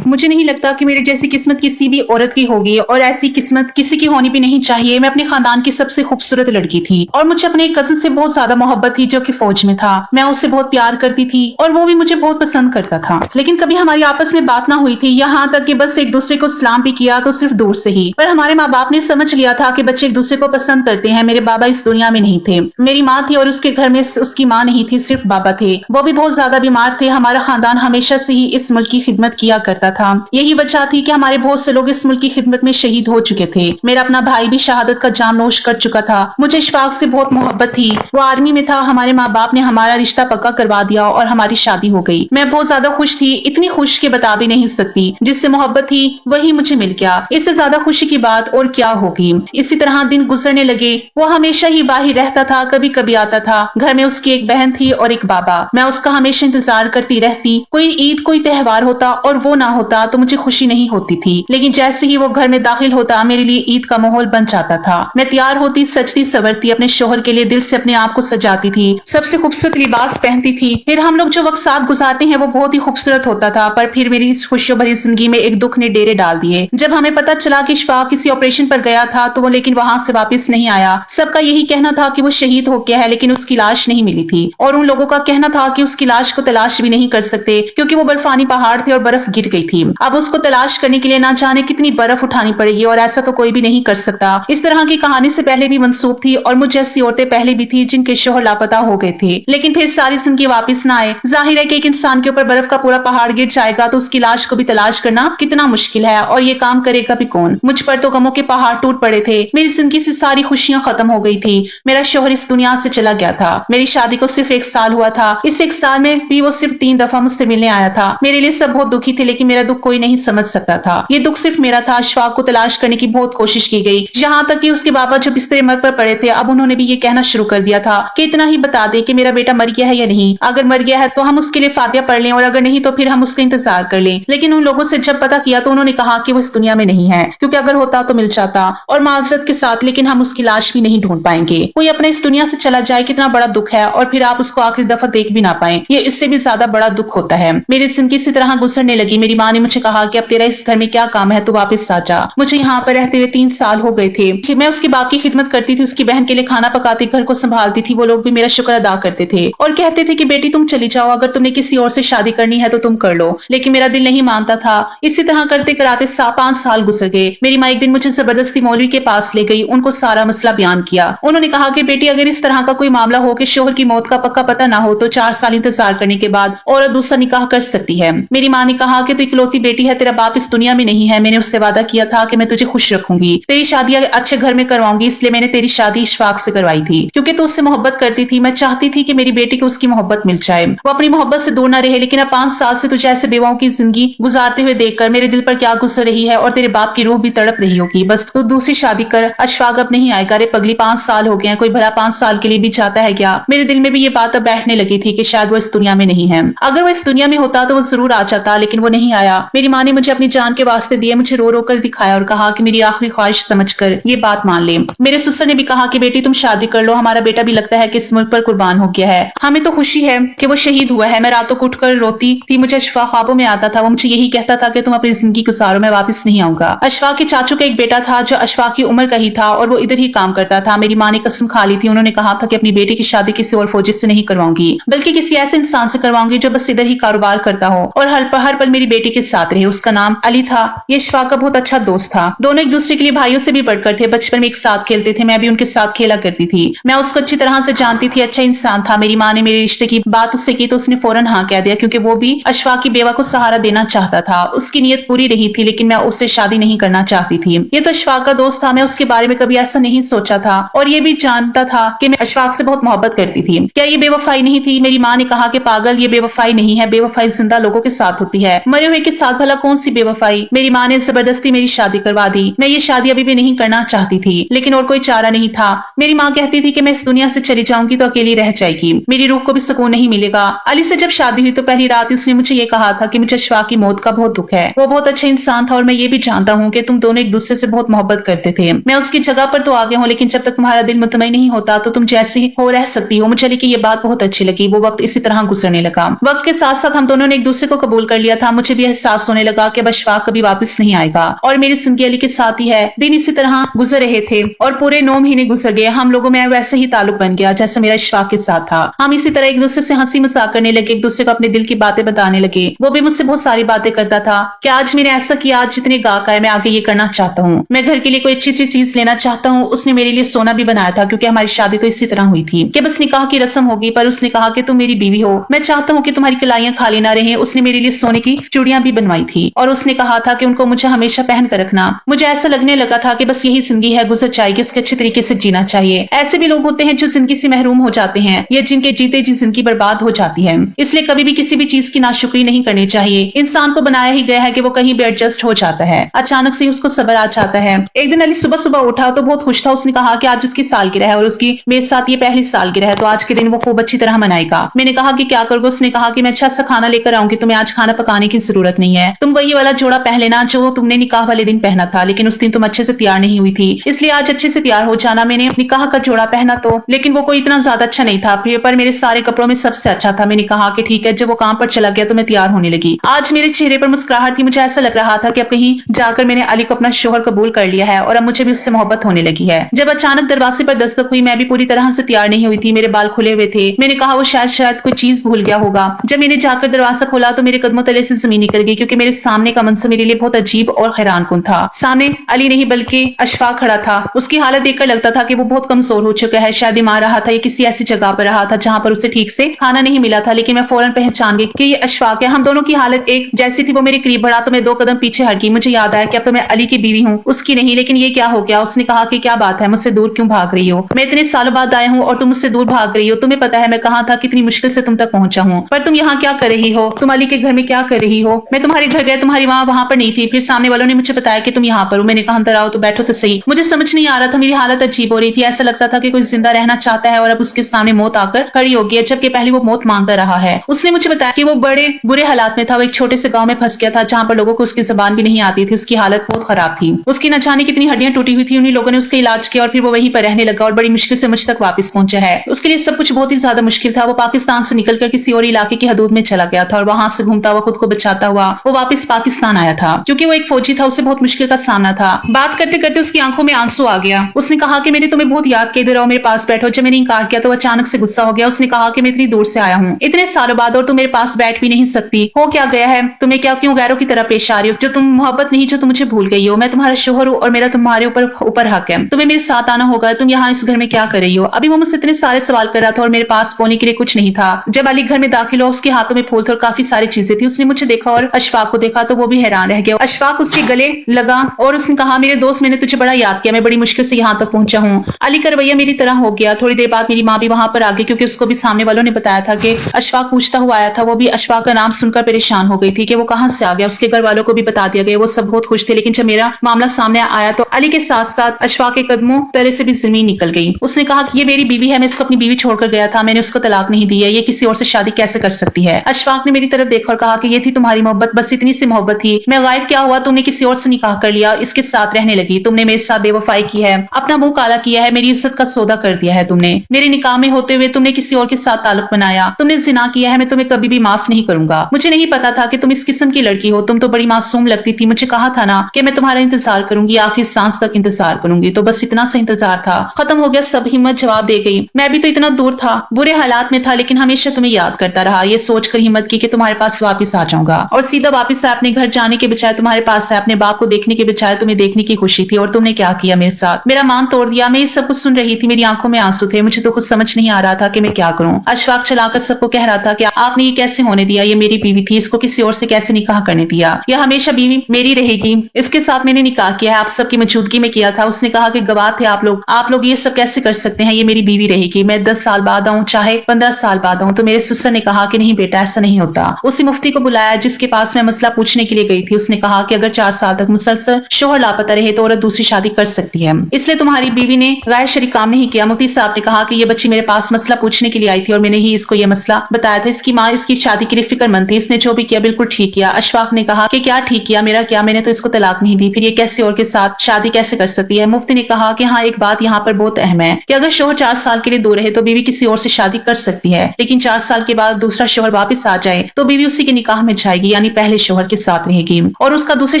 मुझे नहीं लगता कि मेरे जैसी किस्मत किसी भी औरत की होगी और ऐसी किस्मत किसी की होनी भी नहीं चाहिए। मैं अपने खानदान की सबसे खूबसूरत लड़की थी और मुझे अपने एक कजन से बहुत ज्यादा मोहब्बत थी जो कि फौज में था। मैं उससे बहुत प्यार करती थी और वो भी मुझे बहुत पसंद करता था, लेकिन कभी हमारी आपस में बात ना हुई थी, यहाँ तक कि बस एक दूसरे को सलाम भी किया तो सिर्फ दूर से ही। पर हमारे माँ बाप ने समझ लिया था कि बच्चे एक दूसरे को पसंद करते हैं। मेरे बाबा इस दुनिया में नहीं थे, मेरी माँ थी और उसके घर में उसकी माँ नहीं थी, सिर्फ बाबा थे। वो भी बहुत ज्यादा बीमार थे। हमारा खानदान हमेशा से ही इस मुल्क की खिदमत किया करता था। यही वजह थी कि हमारे बहुत से लोग इस मुल्क की खिदमत में शहीद हो चुके थे। मेरा अपना भाई भी शहादत का जाम नोश कर चुका था। मुझे इशफाक से बहुत मोहब्बत थी, वो आर्मी में था। हमारे माँ बाप ने हमारा रिश्ता पक्का करवा दिया और हमारी शादी हो गई। मैं बहुत ज्यादा खुश थी, इतनी खुश के बता भी नहीं सकती। जिससे मोहब्बत थी वही मुझे मिल गया, इससे ज्यादा खुशी की बात और क्या होगी। इसी तरह दिन गुजरने लगे। वो हमेशा ही बाहर रहता था, कभी कभी आता था। घर में उसकी एक बहन थी और एक बाबा। मैं उसका हमेशा इंतजार करती रहती। कोई ईद कोई त्योहार होता और वो ना होता तो मुझे खुशी नहीं होती थी, लेकिन जैसे ही वो घर में दाखिल होता मेरे लिए ईद का माहौल बन जाता था। मैं तैयार होती, सजती सवरती, अपने शोहर के लिए दिल से अपने आप को सजाती थी, सबसे खूबसूरत लिबास पहनती थी। फिर हम लोग जो वक्त साथ गुजारते हैं वो बहुत ही खूबसूरत होता था। पर फिर मेरी इस खुशियों भरी जिंदगी में एक दुख ने डेरे डाल दिए। जब हमें पता चला कि इशफाक किसी ऑपरेशन पर गया था तो वो लेकिन वहां से वापस नहीं आया। सबका यही कहना था कि वो शहीद हो गया है, लेकिन उसकी लाश नहीं मिली थी। और उन लोगों का कहना था कि उसकी लाश को तलाश भी नहीं कर सकते क्योंकि वो बर्फानी पहाड़ थे और बर्फ गिर गई थी। अब उसको तलाश करने के लिए ना जाने कितनी बर्फ उठानी पड़ेगी और ऐसा तो कोई भी नहीं कर सकता। इस तरह की कहानी से पहले भी मंसूब थी और मुझ जैसी औरतें पहले भी थी जिनके शोहर लापता हो गए थे, लेकिन फिर सारी जिंदगी वापस ना आए। जाहिर है कि एक इंसान के ऊपर बर्फ का पूरा पहाड़ गिर जाएगा तो उसकी लाश को भी तलाश करना कितना मुश्किल है, और ये काम करेगा भी कौन। मुझ पर तो गमों के पहाड़ टूट पड़े थे। मेरी जिंदगी से सारी खुशियां खत्म हो गई थी। मेरा शोहर इस दुनिया से चला गया था। मेरी शादी को सिर्फ 1 साल हुआ था। इस 1 साल में भी वो सिर्फ 3 दफा मुझसे मिलने आया था। मेरे लिए सब बहुत दुखी थे, लेकिन मेरा दुख कोई नहीं समझ सकता था। ये दुख सिर्फ मेरा था। इशफाक को तलाश करने की बहुत कोशिश की गई, यहाँ तक कि उसके बाबा जो बिस्तरे मर पर पड़े थे अब उन्होंने भी ये कहना शुरू कर दिया था कि इतना ही बता दे कि मेरा बेटा मर गया है या नहीं। अगर मर गया है तो हम उसके लिए फातिहा पढ़ लें और अगर नहीं तो फिर हम उसका इंतजार कर लें। लेकिन उन लोगों से जब पता किया तो उन्होंने कहा कि वो इस दुनिया में नहीं है, क्योंकि अगर होता तो मिल जाता और माजरत के साथ, लेकिन हम उसकी लाश भी नहीं ढूंढ पाएंगे। कोई अपने इस दुनिया से चला जाए कितना बड़ा दुख है, और फिर आप उसको आखिरी दफा देख भी ना पाए, ये इससे भी ज्यादा बड़ा दुख होता है। मेरी जिंदगी इसी तरह गुजरने लगी। मेरी माँ ने मुझे कहा कि अब तेरा इस घर में क्या काम है, तू वापस आ जा। मुझे यहाँ पर रहते हुए 3 साल हो गए थे। मैं उसके बाप की खिदमत करती थी, उसकी बहन के लिए खाना पकाती, घर को संभालती थी। वो लोग भी मेरा शुक्र अदा करते थे और कहते थे कि बेटी तुम चली जाओ, अगर तुमने किसी और से शादी करनी है तो तुम कर लो। लेकिन मेरा दिल नहीं मानता था। इसी तरह करते कराते 5 साल गुजर गए। मेरी माँ एक दिन मुझे जबरदस्ती मौलवी के पास ले गई, उनको सारा मसला बयान किया। उन्होंने कहा कि बेटी अगर इस तरह का कोई मामला हो कि शोहर की मौत का पक्का पता ना हो तो 4 साल इंतजार करने के बाद औरत दूसरा निकाह कर सकती है। मेरी माँ ने कहा कि तू इकलौती बेटी है, तेरा बाप इस दुनिया में नहीं है। मैंने उससे वादा किया था कि मैं तुझे खुश रखूंगी, तेरी शादी अच्छे घर में करवाऊंगी, इसलिए मैंने तेरी शादी इशफाक से करवाई थी क्योंकि तू उससे मोहब्बत करती थी। मैं चाहती थी कि मेरी बेटी को उसकी मोहब्बत मिल जाए, वो अपनी मोहब्बत से दूर ना रहे। लेकिन अब 5 साल से तुझे ऐसे बेवाओं की जिंदगी गुजारते हुए देखकर मेरे दिल पर क्या गुजर रही है, और तेरे बाप की रूह भी तड़प रही होगी। बस तू दूसरी शादी कर, अशफाक अब नहीं आएगा। रे पगली, 5 साल हो गए हैं, कोई भला 5 साल के लिए भी चाहता है क्या? मेरे दिल में भी ये बात अब बैठने लगी थी कि शायद वो इस दुनिया में नहीं है। अगर वो इस दुनिया में होता तो वो जरूर आ जाता, लेकिन वो नहीं आया। मेरी माँ ने मुझे अपनी जान के वास्ते दिए, मुझे रो रो कर दिखाया और कहा कि मेरी आखिरी ख्वाहिश समझकर ये बात मान ले। मेरे ससुर ने भी कहा कि बेटी तुम शादी कर लो, हमारा बेटा भी लगता है कि इस मुल्क पर कुर्बान हो गया है। हमें तो खुशी है कि वो शहीद हुआ है। मैं रातों को उठकर रोती थी। मुझे अशफाक ख्वाबों में आता था। वो मुझे यही कहता था कि तुम अपनी जिंदगी गुजारो, मैं वापस नहीं आऊंगा। अशफाक के चाचू का एक बेटा था जो अशफाक की उम्र का ही था और वो इधर ही काम करता था। मेरी माँ ने कसम खा ली थी। उन्होंने कहा था कि अपनी बेटी की शादी किसी और फौजी से नहीं करवाऊंगी, बल्कि किसी ऐसे इंसान से करवाऊंगी जो बस इधर ही कारोबार करता हो और हर पल मेरी बेटी के साथ रहे। उसका नाम अली था। ये अशफाक का बहुत अच्छा दोस्त था। दोनों एक दूसरे के लिए भाइयों से भी बढ़कर थे। बचपन में एक साथ खेलते थे, मैं भी उनके साथ खेला करती थी। मैं उसको अच्छी तरह से जानती थी, अच्छा इंसान था। मेरी माँ ने मेरे रिश्ते की बात उससे की तो उसने फौरन हाँ कह दिया, क्योंकि वो भी अशफाक की बेवा को सहारा देना चाहता था। उसकी नीयत पूरी रही थी, लेकिन मैं उससे शादी नहीं करना चाहती थी। ये तो अशफाक का दोस्त था, मैं उसके बारे में कभी ऐसा नहीं सोचा था और ये भी जानता था कि मैं अशफाक से बहुत मोहब्बत करती थी। क्या ये बेवफाई नहीं थी? मेरी माँ ने कहा कि पागल, ये बेवफाई नहीं है। बेवफाई जिंदा लोगों के साथ होती है, मरे हुए के साथ भला कौन सी बेवफाई। मेरी माँ ने जबरदस्ती मेरी शादी करवा दी। मैं ये शादी अभी भी नहीं करना चाहती थी, लेकिन और कोई चारा नहीं था। मेरी माँ कहती थी कि मैं इस दुनिया से चली जाऊंगी तो अकेली रह जाएगी, मेरी रूह को भी सुकून नहीं मिलेगा। अली से जब शादी हुई तो पहली रात उसने मुझे ये कहा था कि मुझे अशफाक की मौत का बहुत दुख है। वो बहुत अच्छा इंसान था और मैं ये भी जानता हूँ कि तुम दोनों एक दूसरे से बहुत मोहब्बत करते थे। मैं उसकी जगह पर तो आ गया हूँ, लेकिन जब तक तुम्हारा दिल मुतमईन नहीं होता तो तुम जैसी हो रह सकती हो। मुझे ये बात बहुत अच्छी लगी। वो वक्त इसी तरह गुजरने लगा। वक्त के साथ साथ हम दोनों ने एक दूसरे को कबूल कर लिया था। मुझे भी एहसास होने लगा कि अब अशफाक कभी वापस नहीं आएगा और मेरी जिंदगी अली के साथ ही है। दिन इसी तरह गुजर रहे थे और पूरे 9 महीने गुजर गए। हम लोगों में वैसे ही ताल्लुक बन गया जैसे मेरा अशफाक के साथ था। हम इसी तरह एक दूसरे से हंसी मजाक करने लगे, एक दूसरे को अपने दिल की बातें बताने लगे। वो भी मुझसे बहुत सारी बातें करता था कि आज मैंने ऐसा किया, आज जितने गाहक आए मैं आगे ये करना चाहता हूँ, मैं घर के लिए कोई अच्छी सी चीज लेना चाहता हूँ। उसने मेरे लिए सोना भी बनाया था क्योंकि हमारी शादी तो इसी तरह हुई थी कि बस निकाह की रस्म होगी, पर उसने कहा कि तुम मेरी बीवी हो, मैं चाहता हूँ कि तुम्हारी कलाइयां खाली ना रहे। उसने मेरे लिए सोने की चूड़ियां भी बनवाई थी और उसने कहा था कि उनको मुझे हमेशा पहन कर रखना। मुझे ऐसा लगने लगा था कि बस यही जिंदगी है, गुजर जाएगी, इसके अच्छे तरीके से जीना चाहिए। ऐसे भी लोग होते हैं जो जिंदगी से महरूम हो जाते हैं या जिनके जीते जी जिंदगी बर्बाद हो जाती है, इसलिए कभी भी किसी भी चीज की नाशुक्री नहीं करनी चाहिए। इंसान को बनाया ही गया है कि वो कहीं भी एडजस्ट हो जाता है, अचानक से उसको सब्र आ जाता है। एक दिन अली सुबह सुबह उठा तो बहुत खुश था। उसने कहा कि आज उसकी सालगिरह है और उसकी मेरे साथ ये पहली सालगिरह है, तो आज के दिन वो खूब अच्छी तरह मनाएगा। मैंने कहा कि क्या करोगे? उसने कहा कि मैं अच्छा सा खाना लेकर आऊंगी, तुम्हें आज खाना पकाने की जरूरत नहीं है, तुम वही वाला जोड़ा पहन लेना जो तुमने निकाह वाले दिन पहना था, लेकिन उस दिन तुम अच्छे से तैयार नहीं हुई थी, इसलिए आज अच्छे से तैयार हो जाना। मैंने निकाह का जोड़ा पहना तो, लेकिन वो कोई इतना ज्यादा अच्छा नहीं था, फिर पर मेरे सारे कपड़ों में सबसे अच्छा था। मैंने कहा कि ठीक है। जब वो काम पर चला गया तो मैं तैयार होने लगी। आज मेरे चेहरे पर मुस्कुराहट थी। मुझे ऐसा लग रहा था कि अब कहीं जाकर मैंने अली को अपना शोहर कबूल कर लिया है और अब मुझे भी उससे मोहब्बत होने लगी है। जब अचानक दरवाजे पर दस्तक हुई, मैं भी पूरी तरह से तैयार नहीं हुई थी, मेरे बाल खुले हुए थे। मैंने कहा वो शायद कोई चीज भूल गया होगा। जब मैंने जाकर दरवाजा खोला तो मेरे कदमों तले से जमीन निकल गई, क्योंकि मेरे सामने का मंजर मेरे लिए बहुत अजीब और हैरानकुन था। सामने अली नहीं बल्कि अशफाक खड़ा था। उसकी हालत देखकर लगता था कि वो बहुत कमजोर हो चुका है, शायद बीमार रहा था या किसी ऐसी जगह पर रहा था जहां पर उसे ठीक से खाना नहीं मिला था। लेकिन मैं फौरन पहचान गई कि ये अशफाक है। हम दोनों की हालत एक जैसी थी। वो मेरे करीब बढ़ा तो मैं 2 कदम पीछे हट गई। मुझे याद आया कि अब तो मैं अली की बीवी हूँ, उसकी नहीं। लेकिन ये क्या हो गया? उसने कहा कि क्या बात है, मुझसे दूर क्यों भाग रही हो? मैं इतने सालों बाद आया हूँ और तुम मुझसे दूर भाग रही हो। तुम्हें पता है मैं कहाँ था, कितनी मुश्किल से तुम तक पहुंचा हूँ, पर तुम यहाँ क्या कर रही हो? तुम अली के घर में क्या कर रही हो? मैं तुम्हारे घर गया, तुम्हारी माँ वहां पर नहीं थी। फिर सामने वालों ने मुझे बताया कि तुम यहाँ पर हो। मैंने कहा अंदर आओ तो बैठो तो सही। मुझे समझ नहीं आ रहा था, मेरी हालत अजीब हो रही थी। ऐसा लगता था कि कोई जिंदा रहना चाहता है और अब उसके सामने मौत आकर खड़ी हो गई है, जबकि पहले वो मौत मांगता रहा है। उसने मुझे बताया कि वो बड़े बुरे हालात में था। वो एक छोटे से गांव में फंस गया था जहां पर लोगों को उसकी जुबान भी नहीं आती थी। उसकी हालत बहुत खराब थी। उसकी न जाने कितनी हड्डियां टूटी हुई थी। उन्हीं लोगों ने उसका इलाज किया और फिर वो वहीं पर रहने लगा और बड़ी मुश्किल से मुझ तक वापस पहुंचा है। उसके लिए सब कुछ बहुत ही ज्यादा मुश्किल था। वो पाकिस्तान से निकलकर किसी और इलाके की हदूद में चला गया था और वहां से घूमता हुआ खुद को बचाता हुआ वो वापस पाकिस्तान आया था। क्योंकि वो एक फौजी था, उसे बहुत मुश्किल का सामना था। बात करते करते उसकी आंखों में आंसू आ गया। उसने कहा कि मैंने तुम्हें बहुत याद किया, इधर आओ मेरे पास बैठो। जब मैंने इनकार किया तो अचानक से गुस्सा हो गया। उसने कहा कि मैं इतनी दूर से आया हूँ, इतने सालों बाद, और तुम मेरे पास बैठ भी नहीं सकती हो। क्या गया है तुम्हें? क्या क्यों गैरों की तरह पेश आ रही हो? जो तुम मोहब्बत नहीं, जो तुम मुझे भूल गई हो। मैं तुम्हारा शोहर हूँ और मेरा तुम्हारे ऊपर हक है। तुम्हें मेरे साथ आना होगा। तुम यहाँ इस घर में क्या कर रही हो? अभी वो मुझसे इतने सारे सवाल कर रहा था और मेरे पास बोलने के लिए कुछ नहीं था। जब अली घर में दाखिल हुआ, उसके हाथों में फूल थे और काफी सारी चीजें थी। उसने मुझे देखा और अशफाक को देखा तो वो भी हैरान रह गया। अशफाक उसके गले लगा और उसने कहा मेरे दोस्त, मैंने तुझे बड़ा याद किया, मैं बड़ी मुश्किल से यहाँ तक पहुंचा हूँ। अली का रवैया मेरी तरह हो गया। थोड़ी देर बाद मेरी माँ भी वहां पर आ गई, क्योंकि उसको भी सामने वालों ने बताया था कि अशफाक पूछता हुआ आया था। वो भी अशफाक का नाम सुनकर परेशान हो गई थी कि वो कहाँ से आ गया। उसके घर वालों को भी बता दिया गया। वो सब बहुत खुश थे। लेकिन जब मेरा मामला सामने आया तो अली के साथ साथ अशफाक के कदमों तले से भी जमीन निकल गई। उसने कहा कि ये मेरी बीवी है, मैं इसको अपनी बीवी छोड़कर गया था, मैंने उसको तलाक नहीं दी है, ये किसी और से शादी कैसे कर सकती है? अशफाक ने मेरी तरफ देखा और कहा कि ये थी तुम्हारी मोहब्बत, बस इतनी सी मोहब्बत थी। मैं गायब क्या हुआ? तुमने किसी और से निकाह कर लिया, इसके साथ रहने लगी। तुमने मेरे साथ बेवफाई की है, अपना मुंह काला किया है, मेरी इज्जत का सौदा कर दिया है तुमने। मेरे निकाह में होते हुए तुमने किसी और के साथ ताल्लुक बनाया, तुमने जिना किया है। मैं तुम्हें कभी भी माफ नहीं करूंगा। मुझे नहीं पता था कि तुम इस किस्म की लड़की हो। तुम तो बड़ी मासूम लगती थी। मुझे कहा था ना कि मैं तुम्हारा इंतजार करूंगी, आखिरी सांस तक इंतजार करूंगी। तो बस इतना सा इंतजार था, खत्म हो गया सब। हिम्मत जवाब दे गई। मैं भी तो इतना दूर था, बुरे हालात में था, लेकिन हमेशा तुम्हें याद करता रहा। ये सोचकर हिम्मत की कि तुम्हारे पास वापस आ जाऊंगा और सीधा वापस आया। अपने घर जाने के बजाय तुम्हारे पास है, अपने बाप को देखने के बजाय तुम्हें देखने की खुशी थी। और तुमने क्या किया मेरे साथ? मेरा मान तोड़ दिया। मैं ये सब कुछ सुन रही थी, मेरी आंखों में आंसू थे। मुझे तो कुछ समझ नहीं आ रहा था कि मैं क्या करूं। अशफाक चलाकर सबको कह रहा था कि आपने ये कैसे होने दिया? ये मेरी बीवी थी, इसको किसी और से कैसे निकाह करने दिया? यह हमेशा बीवी मेरी रहेगी। इसके साथ मैंने निकाह किया है, आप सबकी मौजूदगी में किया था। उसने कहा कि गवाह थे आप लोग ये सब कैसे कर सकते हैं? ये मेरी बीवी रहेगी। मैं 10 साल बाद आऊं, चाहे 15 साल बाद आऊं। तो मेरे ससुर ने कहा कि नहीं बेटा, ऐसा नहीं होता। उसी मुफ्ती को बुलाया जिसके पास मैं मसला पूछने के लिए गई थी। उसने कहा कि अगर 4 साल तक मुसलसल शोहर लापता रहे तो औरत दूसरी शादी कर सकती है, इसलिए तुम्हारी बीवी ने गैर शरीक काम नहीं किया। मुफ्ती साहब ने कहा कि ये बच्ची मेरे पास मसला पूछने के लिए आई थी और मैंने ही इसको ये मसला बताया था। इसकी माँ इसकी शादी के लिए फिक्रमंद थी, इसने जो भी किया बिल्कुल ठीक किया। अशफाक ने कहा कि क्या ठीक किया? मेरा क्या? मैंने तो इसको तलाक नहीं दी, फिर ये कैसे और के साथ शादी कैसे कर सकती है? मुफ्ती ने कहा कि हाँ, एक बात यहाँ पर बहुत अहम है कि अगर शोहर 4 साल के लिए दूर रहे तो बीवी किसी और से शादी कर सकती है, लेकिन 4 साल के बाद दूसरा शोहर वापस आ जाए तो बीवी उसी के निकाह में जाएगी, यानी यानी पहले शोहर के साथ रहेगी और उसका दूसरे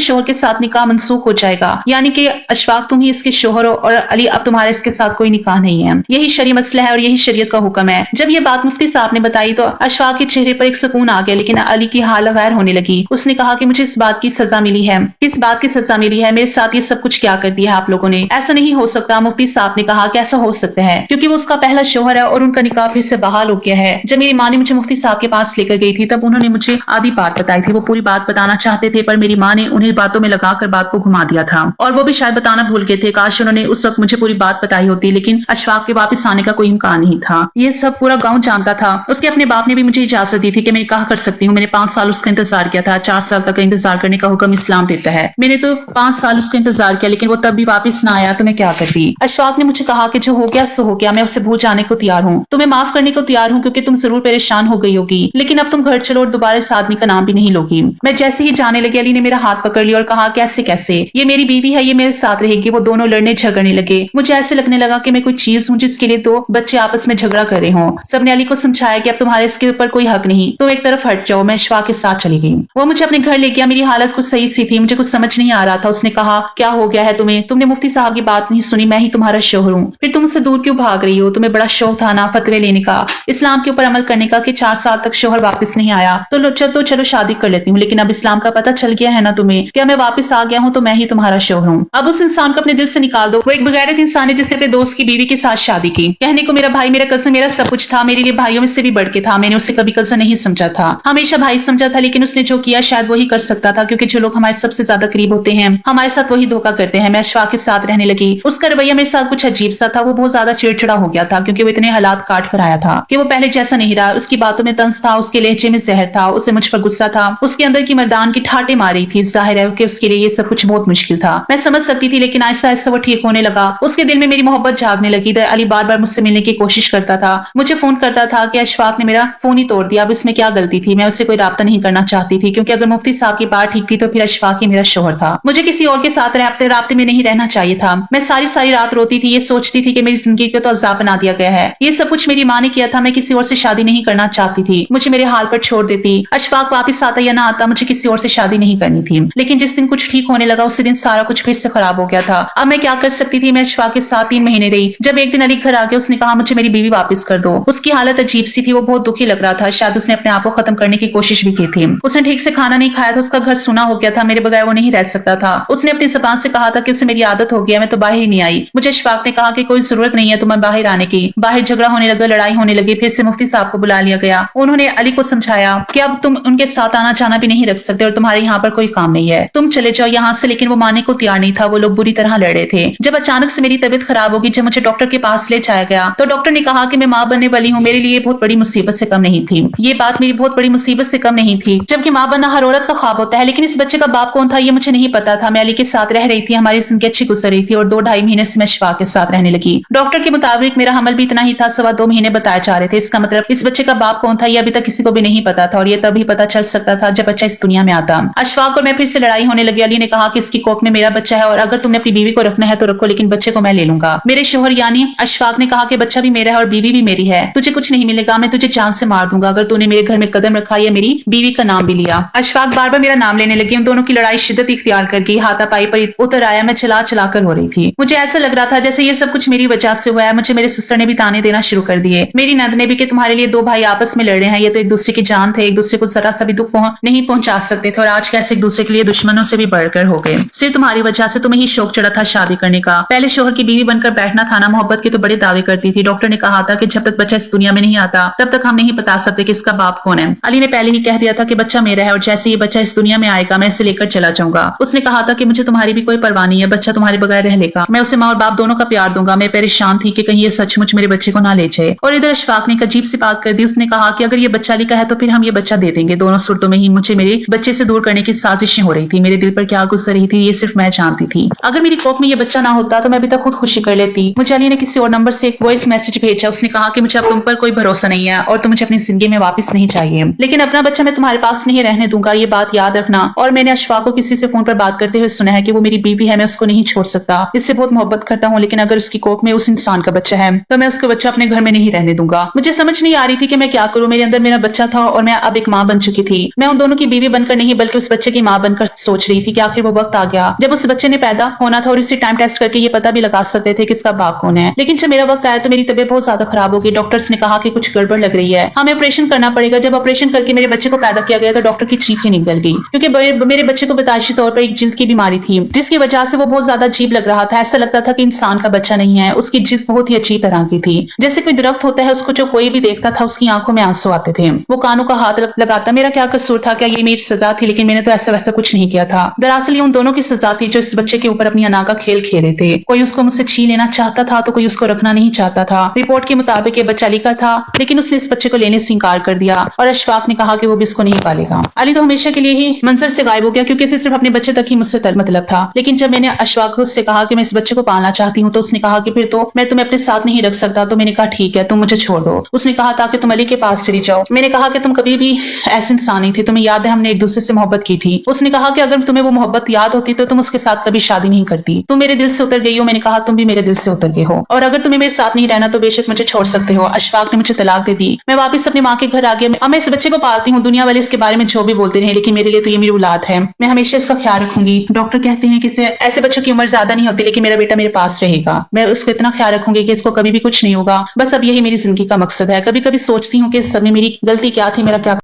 शोहर के साथ निकाह मनसूख हो जाएगा, यानी कि अशफाक तुम ही इसके शोहर हो और अली अब तुम्हारा इसके साथ कोई निकाह नहीं है। यही शरई मसला है और यही शरीयत का हुक्म है। जब ये बात मुफ्ती साहब ने बताई तो अशफाक के चेहरे पर एक सुकून आ गया, लेकिन अली की हालत गैर होने लगी। उसने कहा कि मुझे इस बात की सजा मिली है। किस बात की सजा मिली है? मेरे साथ ये सब कुछ क्या कर दिया है आप लोगों ने? ऐसा नहीं हो सकता। मुफ्ती साहब ने कहा कि ऐसा हो सकता है क्योंकि वो उसका पहला शोहर है और उनका निकाह फिर से बहाल हो गया है। जब मेरी माँ ने मुझे मुफ्ती साहब के पास लेकर गई थी तब उन्होंने मुझे आधी बात बताई थी। वो पूरी बात बताना चाहते थे पर मेरी माँ ने उन्हें बातों में लगाकर बात को घुमा दिया था और वो भी शायद बताना भूल गए थे। काश उन्होंने उस वक्त मुझे पूरी बात बताई होती, लेकिन अशफाक के वापस आने का कोई इम्कान नहीं था। ये सब पूरा गांव जानता था। उसके अपने बाप ने भी मुझे इजाजत दी थी कि मैं निकाह कर सकती हूँ। मैंने 5 साल उसका इंतजार किया था। 4 साल तक इंतजार करने का हुक्म इस्लाम देता है। मैंने तो 5 साल उसका इंतजार किया, लेकिन वो तब भी वापस ना आया तो मैं क्या करती। अशफाक ने मुझे कहा कि जो हो गया सो हो गया, मैं उसे भूल जाने को तैयार हूँ, तुम्हें माफ करने को तैयार हूँ क्योंकि तुम जरूर परेशान हो गई होगी, लेकिन अब तुम घर चलो और दोबारा इस आदमी का नाम भी नहीं लोगी। मैं जैसे ही जाने लगी अली ने मेरा हाथ पकड़ लिया और कहा कैसे कैसे, ये मेरी बीवी है, ये मेरे साथ रहेगी। वो दोनों लड़ने झगड़ने लगे। मुझे ऐसे लगने लगा कि मैं कोई चीज हूँ जिसके लिए दो बच्चे आपस में झगड़ा कर रहे हों। सबने अली को समझाया कि अब तुम्हारे इसके ऊपर कोई हक नहीं, तुम एक तरफ हट जाओ। मैं अशफाक के साथ चली गई। वो मुझे अपने घर ले गया। मेरी हालत कुछ सही सी थी, मुझे कुछ समझ नहीं आ रहा था। उसने कहा क्या हो गया है तुम्हें? तुमने मुफ्ती साहब की बात नहीं सुनी, मैं ही तुम्हारा शोहर हूँ, फिर तुम उससे दूर क्यों भाग रही हो? तुम्हें बड़ा शौक था ना फतवे लेने का, इस्लाम के ऊपर अमल करने का कि 4 साल तक शोहर वापस नहीं आया तो चलो शादी कर लेती हूँ, लेकिन अब इस्लाम का पता चल गया है ना तुम्हें, क्या मैं वापस आ गया हूँ तो मैं ही तुम्हारा शोहर हूँ। अब उस इंसान को अपने दिल से निकाल दो। वो एक बगैरत इंसान है जिसने अपने दोस्त की बीवी के साथ शादी की। कहने को मेरा भाई, मेरा कजन, मेरा सब कुछ था, मेरे लिए भाइयों में से भी बढ़ के था। मैंने उसे कभी कजन नहीं समझा था, हमेशा भाई समझा था, लेकिन उसने जो किया शायद वही कर सकता था क्योंकि जो लोग हमारे सबसे ज्यादा करीब होते हैं हमारे साथ वही धोखा करते हैं। मैं अशफाक के साथ रहने लगी। उसका रवैया मेरे साथ कुछ अजीब सा था। वो बहुत ज्यादा चिड़चिड़ा हो गया था क्योंकि वो इतने हालात काट कर आया था कि वो पहले जैसा नहीं रहा। उसकी बातों में तंज था, उसके लहजे में जहर था, उसे मुझ पर गुस्सा था, उसके अंदर की मर्दान की ठाटे मारी थी। जाहिर है कि उसके लिए ये सब कुछ बहुत मुश्किल था। मैं समझ सकती थी, लेकिन आहिस्ता आहिस्ता वो ठीक होने लगा। उसके दिल में मेरी मोहब्बत जागने लगी। अली बार बार मुझसे मिलने की कोशिश करता था, मुझे फोन करता था कि अशफाक ने मेरा फोन ही तोड़ दिया। अब इसमें क्या गलती थी? मैं उससे कोई राब्ता नहीं करना चाहती थी क्योंकि अगर मुफ्ती साहब की बात ठीक थी तो फिर अशफाक ही मेरा शोहर था। मुझे किसी और के साथ राब्ते में नहीं रहना चाहिए था। मैं सारी सारी रात रोती थी, ये सोचती थी कि मेरी जिंदगी को तो अजाब बना दिया गया है। ये सब कुछ मेरी माँ ने किया था। मैं किसी और से शादी नहीं करना चाहती थी, मुझे मेरे हाल पर छोड़ देती। अशफाक वापस आता या ना आता, मुझे किसी और से शादी नहीं करनी थी। लेकिन जिस दिन कुछ ठीक होने लगा उसी दिन सारा कुछ फिर से खराब हो गया था। अब मैं क्या कर सकती थी? मैं अशफाक के साथ 3 महीने रही। जब एक दिन अली घर आ गया उसने कहा मुझे मेरी बीवी वापस कर दो। उसकी हालत अजीब सी थी, वो बहुत दुखी लग रहा था। शायद उसने अपने आप को खत्म करने की कोशिश भी की थी। उसने ठीक से खाना नहीं खाया था, उसका घर सुना हो गया था, मेरे बगैर वो नहीं रह सकता था। उसने अपनी जुबान से कहा था कि उसे मेरी आदत हो गया, मैं तो बाहर ही नहीं आई। मुझे अशफाक ने कहा कि कोई जरूरत नहीं है तुम्हें बाहर आने की। बाहर झगड़ा होने लगा, लड़ाई होने लगी। फिर से मुफ्ती साहब को बुला लिया गया। उन्होंने अली को समझाया कि अब तुम उनके साथ आना जाना भी नहीं रख सकते और तुम्हारे यहाँ पर कोई काम नहीं है, तुम चले जाओ यहाँ से। लेकिन वो मानने को तैयार नहीं था। वो लोग बुरी तरह लड़ रहे थे। जब अचानक से मेरी तबीयत खराब होगी, जब मुझे डॉक्टर के पास ले जाया गया तो डॉक्टर ने कहा कि मैं माँ बनने वाली हूँ। मेरे लिए बहुत बड़ी मुसीबत से कम नहीं थी। ये बात मेरी बहुत बड़ी मुसीबत से कम नहीं थी, जबकि माँ बनना हर औरत का ख्वाब होता है। लेकिन इस बच्चे का बाप कौन था ये मुझे नहीं पता था। मैं अली के साथ रह रही थी, हमारी जिंदगी अच्छी गुजर रही थी और 2-2.5 महीने से मैं अशफाक के साथ रहने लगी। डॉक्टर के मुताबिक मेरा हमल भी इतना ही था, 2.25 महीने बताए जा रहे थे। इसका मतलब इस बच्चे का बाप कौन था ये अभी तक किसी को भी नहीं पता था और ये तभी पता चल सकता था जब बच्चा इस दुनिया में आता। अशफाक और मैं फिर से लड़ाई होने लगी। अली ने कहा कि इसकी कोख में मेरा बच्चा है और अगर तुमने अपनी बीवी को रखना है तो रखो, लेकिन बच्चे को मैं ले लूंगा। मेरे शोहर यानी अशफाक ने कहा कि बच्चा भी मेरा है और बीवी भी मेरी है, तुझे कुछ नहीं मिलेगा, मैं तुझे जान से मार दूंगा अगर तूने मेरे घर में कदम रखा या मेरी बीवी का नाम भी लिया। अशफाक बार बार मेरा नाम लेने लगी। हम दोनों की लड़ाई शिद्दत इख्तियार कर गई। हाथापाई पर उतर आया। मैं चला चला कर हो रही थी। मुझे ऐसा लग रहा था जैसे ये सब कुछ मेरी वजह से हुआ है। मुझे मेरे सिस्टर ने भी ताने देना शुरू कर दिए, मेरी नंद ने भी, कि तुम्हारे लिए 2 भाई आपस में लड़ रहे हैं, ये तो एक दूसरे की जान थे, एक दूसरे को जरा सा भी दुख नहीं पहुंचा सकते थे और आज कैसे एक दूसरे के लिए दुश्मनों से भी बढ़कर हो गए। सिर्फ तुम्हारी वजह से तुम्हें ही शौक चढ़ा था शादी करने का। पहले शोहर की बीवी बनकर बैठना था ना। मोहब्बत के तो बड़े दावे करती थी। डॉक्टर ने कहा था कि जब तक बच्चा इस दुनिया में नहीं आता तब तक हम नहीं बता सकते कि इसका बाप कौन है। अली ने पहले ही कह दिया था कि बच्चा मेरा है और जैसे ये बच्चा इस दुनिया में आएगा मैं इसे लेकर चला जाऊंगा। उसने कहा था कि मुझे तुम्हारी भी कोई परवाह नहीं है, बच्चा तुम्हारे बगैर रह लेगा, मैं उसे माँ और बाप दोनों का प्यार दूंगा। मैं परेशान थी कि कहीं ये सचमुच मेरे बच्चे को ना ले जाए। और इधर अशफाक ने एक अजीब सी बात कर दी। उसने कहा कि अगर ये बच्चा अली का है तो फिर हम ये बच्चा दे देंगे। दोनों सूरतों में ही मुझे मेरे बच्चे से दूर करने की साजिशें हो रही थी। मेरे दिल पर क्या गुजर रही थी ये सिर्फ मैं जानती थी। अगर मेरी कोख में ये बच्चा ना होता तो मैं अभी तक खुद खुशी कर लेती। मुझे अली ने किसी और नंबर से एक वॉइस मैसेज भेजा। उसने कहा कि मुझे अब तुम पर कोई भरोसा नहीं है और तुम मुझे अपनी जिंदगी में वापस नहीं चाहिए, लेकिन अपना बच्चा मैं तुम्हारे पास नहीं रहने दूंगा, ये बात याद रखना। और मैंने अशफाक को किसी से फोन पर बात करते हुए सुना है कि वो मेरी बीवी है, मैं उसको नहीं छोड़ सकता, इससे बहुत मोहब्बत करता हूँ, लेकिन अगर उसकी कोख में उस इंसान का बच्चा है तो मैं उसका बच्चा अपने घर में नहीं रहने दूंगा। मुझे समझ नहीं आ रही थी कि मैं क्या करूँ। मेरे अंदर मेरा बच्चा था और मैं अब एक माँ बन चुकी थी। मैं उन दोनों की बीवी बनकर नहीं बल्कि उस बच्चे की माँ बनकर सोच रही थी कि आखिर वो वक्त आ गया जब उस बच्चे ने पैदा होना था और उसे टाइम टेस्ट करके ये पता भी लगा सकते थे कि इसका बाप कौन है। लेकिन जब मेरा वक्त आया तो मेरी तबीयत बहुत ज्यादा खराब हो गई। डॉक्टर्स ने कहा कि कुछ गड़बड़ लग रही है, हमें ऑपरेशन करना पड़ेगा। जब ऑपरेशन करके मेरे बच्चे को पैदा किया गया तो डॉक्टर की चीख ही निकल गई, क्योंकि मेरे बच्चे को पैदाइशी तौर पर एक जिल्द की बीमारी थी जिसकी वजह से वो बहुत ज्यादा अजीब लग रहा था। ऐसा लगता था कि इंसान का बच्चा नहीं है। उसकी जिल्द बहुत ही अच्छी तरह की थी, जैसे कोई दरख्त होता है उसको जो कोई भी देखता था उसकी आंखों में आंसू आते थे। वो कानों का हाथ लगाता। मेरा क्या कसूर था? क्या ये मेरी सजा थी? लेकिन मैंने तो ऐसा वैसा कुछ नहीं किया था। दरअसल ये उन दोनों की सजा थी जो इस बच्चे के ऊपर अपनी अना का खेल खेले थे। कोई उसको मुझसे छीन लेना चाहता था तो कोई उसको रखना नहीं चाहता था। रिपोर्ट के मुताबिक ये बच्चा अली का था, लेकिन उसने इस बच्चे को लेने से इंकार कर दिया और अशफाक ने कहा कि वो भी इसको नहीं पालेगा। अली तो हमेशा के लिए ही मंजर से गायब हो गया, क्योंकि इसे सिर्फ अपने बच्चे तक ही मुझसे मतलब था। लेकिन जब मैंने अशफाक से कहा कि मैं इस बच्चे को पालना चाहती हूँ तो उसने कहा कि फिर तो मैं तुम्हें अपने साथ नहीं रख सकता। तो मैंने कहा ठीक है, तुम मुझे छोड़ दो। उसने कहा ताकि तुम अली के पास चली जाओ। मैंने कहा कि तुम कभी भी ऐसे इंसान नहीं थे, तुम्हें याद है हमने एक दूसरे से मोहब्बत की थी। उसने कहा कि अगर तुम्हें वो मोहब्बत याद होती तो तुम उसके साथ कभी शादी नहीं करती। तुम मेरे दिल से उतर गई हो। मैंने कहा तुम भी मेरे दिल से उतर गए हो, और अगर तुम्हें मेरे साथ नहीं रहना तो बेशक मुझे छोड़ सकते हो। अशफाक ने मुझे तलाक दे दी। मैं वापस अपनी माँ के घर आ गया। अब मैं इस बच्चे को पालती हूँ। दुनिया वाले इसके बारे में जो भी बोलते रहे, लेकिन मेरे लिए तो ये मेरी औलाद है। मैं हमेशा इसका ख्याल रखूंगी। डॉक्टर कहते हैं कि ऐसे बच्चों की उम्र ज्यादा नहीं होती, लेकिन मेरा बेटा मेरे पास रहेगा। मैं उसको इतना ख्याल रखूंगी कि इसको कभी भी कुछ नहीं होगा। बस अब यही मेरी जिंदगी का मकसद है। कभी कभी सोचती हूँ कि इस सब में मेरी गलती क्या थी, मेरा क्या